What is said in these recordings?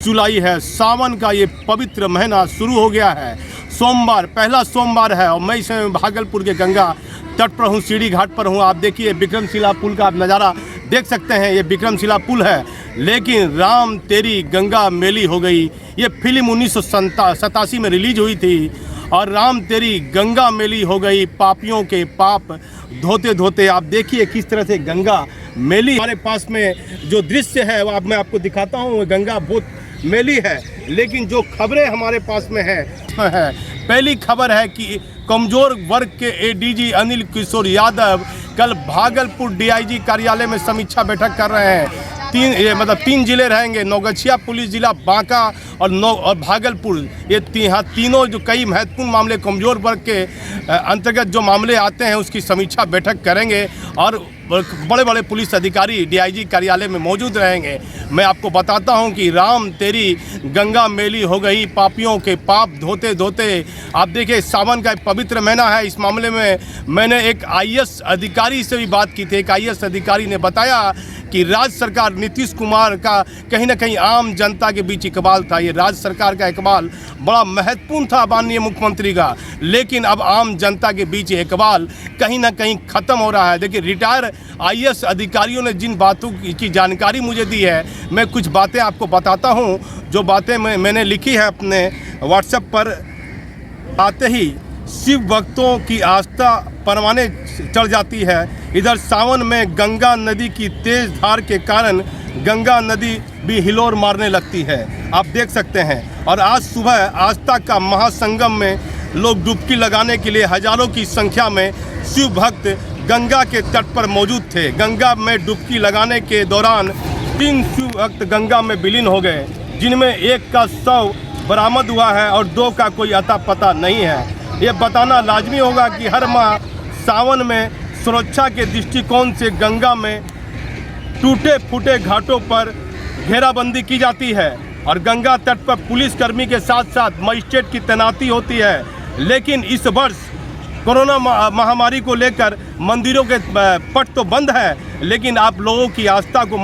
जुलाई है, सावन का ये पवित्र महीना शुरू हो गया है। सोमवार, पहला सोमवार है और मैं इस समय भागलपुर के गंगा तट पर हूँ, सीढ़ी घाट पर हूँ। आप देखिए विक्रमशिला पुल का आप नज़ारा देख सकते हैं, ये विक्रमशिला पुल है। लेकिन राम तेरी गंगा मेली हो गई, ये फिल्म 1987 में रिलीज हुई थी और राम तेरी गंगा मेली हो गई, पापियों के पाप धोते धोते। आप देखिए किस तरह से गंगा मेली हमारे पास में जो दृश्य है वो मैं आपको दिखाता हूँ। गंगा बहुत मेली है, लेकिन जो खबरें हमारे पास में है पहली खबर है कि कमजोर वर्ग के एडीजी अनिल किशोर यादव कल भागलपुर डीआईजी कार्यालय में समीक्षा बैठक कर रहे हैं। तीन जिले रहेंगे, नौगछिया पुलिस जिला, बांका और भागलपुर। ये तीनों जो कई महत्वपूर्ण मामले कमजोर वर्ग के अंतर्गत जो मामले आते हैं उसकी समीक्षा बैठक करेंगे और बड़े बड़े पुलिस अधिकारी डीआईजी कार्यालय में मौजूद रहेंगे। मैं आपको बताता हूं कि राम तेरी गंगा मेली हो गई, पापियों के पाप धोते धोते। आप देखिए सावन का पवित्र महीना है। इस मामले में मैंने एक आईएएस अधिकारी से भी बात की थी। एक आईएएस अधिकारी ने बताया कि राज्य सरकार नीतीश कुमार का कहीं ना कहीं आम जनता के बीच इकबाल था। ये राज्य सरकार का इकबाल बड़ा महत्वपूर्ण था माननीय मुख्यमंत्री का, लेकिन अब आम जनता के बीच ये इकबाल कहीं ना कहीं ख़त्म हो रहा है। देखिए रिटायर आईएएस अधिकारियों ने जिन बातों की जानकारी मुझे दी है, मैं कुछ बातें आपको बताता हूँ। जो बातें मैंने लिखी है अपने व्हाट्सएप पर। आते ही शिव भक्तों की आस्था परवाने चढ़ जाती है। इधर सावन में गंगा नदी की तेज धार के कारण गंगा नदी भी हिलोर मारने लगती है, आप देख सकते हैं। और आज सुबह आस्था का महासंगम में लोग डुबकी लगाने के लिए हजारों की संख्या में शिव भक्त गंगा के तट पर मौजूद थे। गंगा में डुबकी लगाने के दौरान 3 शिव भक्त गंगा में विलीन हो गए, जिनमें एक का शव बरामद हुआ है और 2 का कोई अता पता नहीं है। ये बताना लाजमी होगा कि हर माह सावन में सुरक्षा के दृष्टिकोण से गंगा में टूटे फूटे घाटों पर घेराबंदी की जाती है और गंगा तट पर पुलिसकर्मी के साथ साथ मजिस्ट्रेट की तैनाती होती है। लेकिन इस वर्ष कोरोना महामारी को लेकर मंदिरों के पट तो बंद है, लेकिन आप लोगों की आस्था को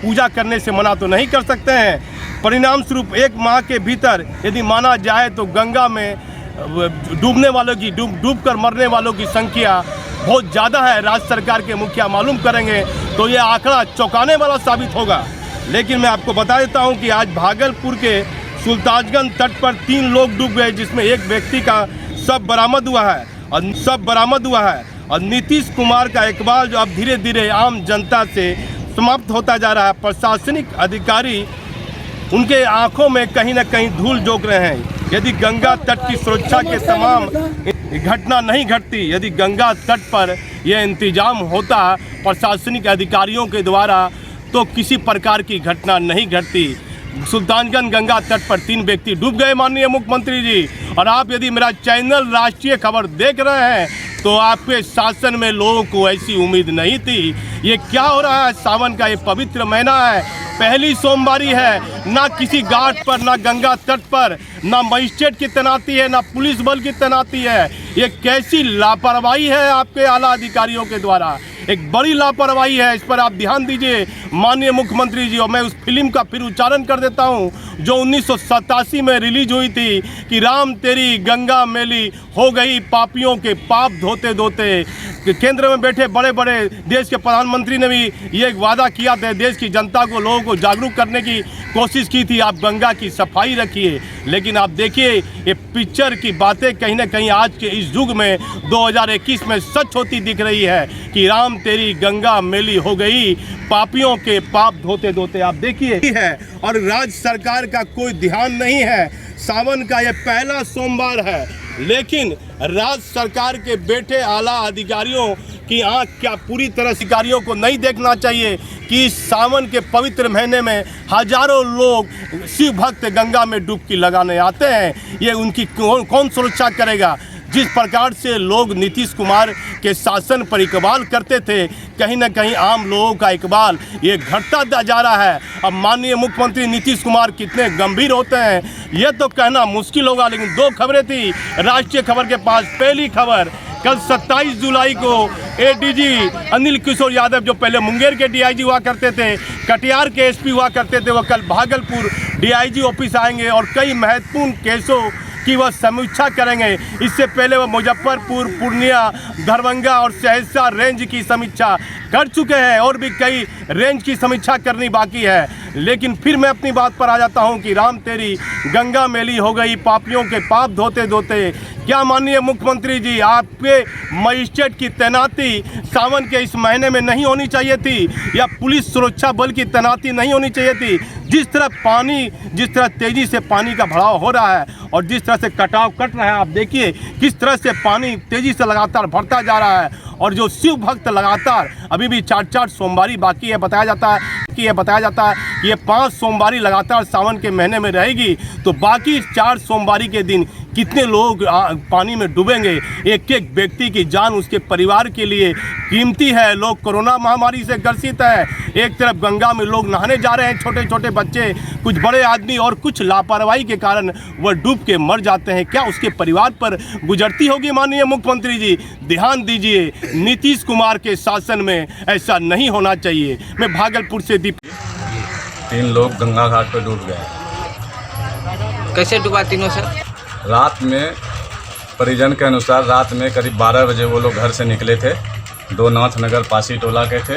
पूजा करने से मना तो नहीं कर सकते हैं। परिणाम स्वरूप 1 माह के भीतर यदि माना जाए तो गंगा में डूबने वालों की डूब कर मरने वालों की संख्या बहुत ज़्यादा है। राज्य सरकार के मुखिया मालूम करेंगे तो ये आंकड़ा चौंकाने वाला साबित होगा। लेकिन मैं आपको बता देता हूं कि आज भागलपुर के सुल्तानगंज तट पर 3 लोग डूब गए, जिसमें एक व्यक्ति का शव बरामद हुआ है और नीतीश कुमार का इकबाल जो अब धीरे धीरे आम जनता से समाप्त होता जा रहा है। प्रशासनिक अधिकारी उनके आंखों में कहीं ना कहीं धूल झोंक रहे हैं। यदि गंगा तट की सुरक्षा के तमाम घटना नहीं घटती, यदि गंगा तट पर यह इंतजाम होता प्रशासनिक अधिकारियों के द्वारा, तो किसी प्रकार की घटना नहीं घटती। सुल्तानगंज गंगा तट पर 3 व्यक्ति डूब गए माननीय मुख्यमंत्री जी। और आप यदि मेरा चैनल राष्ट्रीय खबर देख रहे हैं तो आपके शासन में लोगों को ऐसी उम्मीद नहीं थी। ये क्या हो रहा है? सावन का ये पवित्र महीना है, पहली सोमवारी है, ना किसी घाट पर, ना गंगा तट पर, ना मजिस्ट्रेट की तैनाती है, ना पुलिस बल की तैनाती है। ये कैसी लापरवाही है आपके आला अधिकारियों के द्वारा, एक बड़ी लापरवाही है। इस पर आप ध्यान दीजिए माननीय मुख्यमंत्री जी। और मैं उस फिल्म का फिर उच्चारण कर देता हूं जो 1987 में रिलीज हुई थी कि राम तेरी गंगा मेली हो गई, पापियों के पाप धोते धोते। केंद्र में बैठे बड़े बड़े देश के प्रधानमंत्री ने भी ये एक वादा किया था, देश की जनता को, लोगों को जागरूक करने की कोशिश की थी, आप गंगा की सफाई रखिए। लेकिन आप देखिए ये पिक्चर की बातें कहीं ना कहीं आज के इस युग में 2021 में सच होती दिख रही है कि राम तेरी गंगा मेली हो गई, पापियों के पाप धोते धोते। आप देखिए है और राज्य सरकार का कोई ध्यान नहीं है। सावन का ये पहला सोमवार है, लेकिन राज्य सरकार के बैठे आला अधिकारियों की आंख क्या पूरी तरह अधिकारियों को नहीं देखना चाहिए कि सावन के पवित्र महीने में हजारों लोग शिव भक्त गंगा में डुबकी लगाने आते हैं। ये उनकी कौन सुरक्षा करेगा? जिस प्रकार से लोग नीतीश कुमार के शासन पर इकबाल करते थे, कहीं ना कहीं आम लोगों का इकबाल ये घटता जा रहा है। अब माननीय मुख्यमंत्री नीतीश कुमार कितने गंभीर होते हैं ये तो कहना मुश्किल होगा। लेकिन 2 खबरें थी राष्ट्रीय खबर के पास। पहली खबर कल 27 जुलाई को एडीजी अनिल किशोर यादव, जो पहले मुंगेर के डीआईजी हुआ करते थे, कटिहार के एसपी हुआ करते थे, वह कल भागलपुर डीआईजी ऑफिस आएंगे और कई महत्वपूर्ण केसों की वह समीक्षा करेंगे। इससे पहले वह मुजफ्फरपुर, पूर्णिया, दरभंगा और सहरसा रेंज की समीक्षा कर चुके हैं और भी कई रेंज की समीक्षा करनी बाकी है। लेकिन फिर मैं अपनी बात पर आ जाता हूं कि राम तेरी गंगा मैली हो गई, पापियों के पाप धोते धोते। क्या माननीय मुख्यमंत्री जी, आपके मजिस्ट्रेट की तैनाती सावन के इस महीने में नहीं होनी चाहिए थी, या पुलिस सुरक्षा बल की तैनाती नहीं होनी चाहिए थी? जिस तरह तेजी से पानी का बढ़ाव हो रहा है और जिस तरह से कटाव कट रहा है, आप देखिए किस तरह से पानी तेजी से लगातार बढ़ता जा रहा है। और जो शिव भक्त लगातार अभी भी 4-4 सोमवारी बाकी है, बताया जाता है कि ये 5 सोमवारी लगातार सावन के महीने में रहेगी, तो बाकी 4 सोमवारी के दिन कितने लोग पानी में डूबेंगे। एक एक व्यक्ति की जान उसके परिवार के लिए कीमती है। लोग कोरोना महामारी से ग्रसित है। एक तरफ गंगा में लोग नहाने जा रहे हैं, छोटे छोटे बच्चे, कुछ बड़े आदमी, और कुछ लापरवाही के कारण वह डूब के मर जाते हैं। क्या उसके परिवार पर गुजरती होगी? माननीय मुख्यमंत्री जी, ध्यान दीजिए। नीतीश कुमार के शासन में ऐसा नहीं होना चाहिए। मैं भागलपुर से 3 लोग गंगा घाट पर डूब गए। कैसे डूबा तीनों सर? रात में परिजन के अनुसार रात में करीब 12 बजे वो लोग घर से निकले थे। 2 नाथनगर पासी टोला के थे,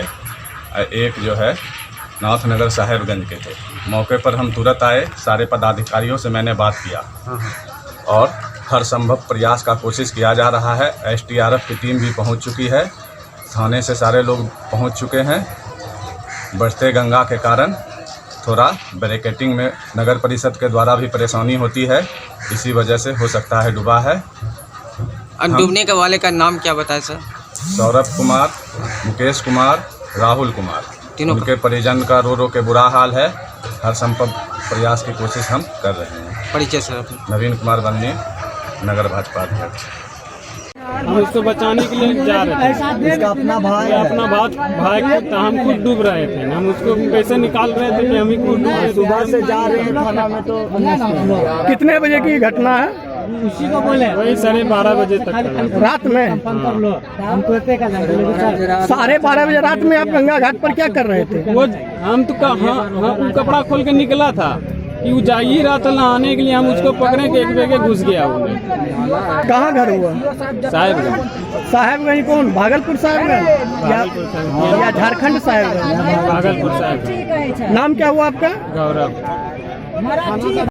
एक जो है नाथनगर साहेबगंज के थे। मौके पर हम तुरंत आए, सारे पदाधिकारियों से मैंने बात किया और हर संभव प्रयास का कोशिश किया जा रहा है। एसडीआरएफ की टीम भी पहुंच चुकी है, थाने से सारे लोग पहुंच चुके हैं। बढ़ते गंगा के कारण थोड़ा बैरिकेडिंग में नगर परिषद के द्वारा भी परेशानी होती है, इसी वजह से हो सकता है डूबा है। डूबने के वाले का नाम क्या बताए सर? सौरभ कुमार, मुकेश कुमार, राहुल कुमार, तीनों उनके परिजन का रो के बुरा हाल है। हर संभव प्रयास की कोशिश हम कर रहे हैं। परिचय सर अपना? नवीन कुमार बन्नी, नगर भाजपा अध्यक्ष। हम इसको बचाने के लिए जा रहे थे। इसका अपना भाई है। अपना भाई हम खुद डूब रहे थे। हम उसको कैसे निकाल रहे थे कि हम ही खुद डूब। सुबह से जा रहे हैं थाना में। तो कितने बजे की घटना है? उसी को बोले वही 12:30 बजे तक रात में। 12:30 बजे रात में आप गंगा घाट पर क्या कर रहे थे? वो हम तो कपड़ा खोल के निकला था कि वो जा ही रहा था नहाने के लिए। हम उसको पकड़े के एक जगह घुस गया। कहाँ घर हुआ? साहेबगंज। कौन? भागलपुर साहेबगंज या झारखंड साहेबगंज? भागलपुर साहेबगंज। नाम क्या हुआ आपका? गौरव।